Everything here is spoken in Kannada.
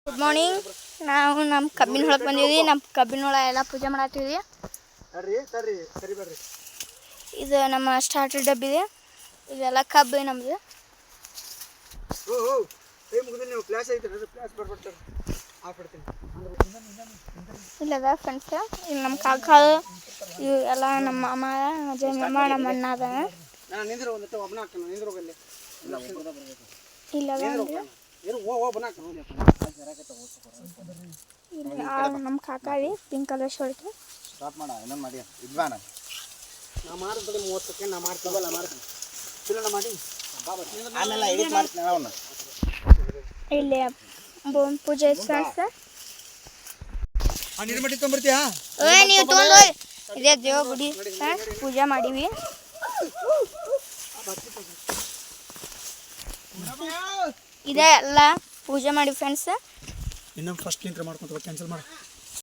Good morning. ನಾವು ನಮ್ಮ ಕಬ್ಬಿನ ಹೊಳಕ್ಕೆ ಬಂದಿದ್ವಿ. ನಮ್ಮ ಕಬ್ಬಿನ ಹೊಳ ಎಲ್ಲ ಪೂಜೆ ಮಾಡತ್ತೀವಿ. ಇದು ನಮ್ಮ ಸ್ಟಾರ್ಟರ್ ಡಬ್ಬಿದೆ. ಇದೆಲ್ಲ ಕಬ್ಬು ನಮ್ಮದು. ಇಲ್ಲದ ಫ್ರೆಂಡ್ಸ್, ಇಲ್ಲಿ ನಮ್ಮ ಕಾಕ, ಇವು ಎಲ್ಲ ನಮ್ಮ ಮಾಮ, ಅಜಯ್ ಮಾಮ, ನಮ್ಮ ಅಣ್ಣ ಅದ. ಇಲ್ಲದ ನಮ್ಮ ಕಾಕ ರೀ, ಪಿಂಕ್ ಕಲರ್ ಶರ್ಟ್. ಇಲ್ಲಿ ಪೂಜೆ ಫ್ರೆಂಡ್ಸ್. ನೀವು ತಗೊಂಡು ಇದೇ ದೇವ ಗುಡಿ ಫ್ರೆಂಡ್ಸ್, ಪೂಜೆ ಮಾಡೀವಿ. ಇದೇ ಎಲ್ಲ ಪೂಜೆ ಮಾಡಿ ಫ್ರೆಂಡ್ಸ್. ಇನ್ನೊಂದು ಫಸ್ಟ್ ಲಿಂಕ್ ಮಾಡ್ಕೊಂತ ಕ್ಯಾನ್ಸಲ್ ಮಾಡಿ.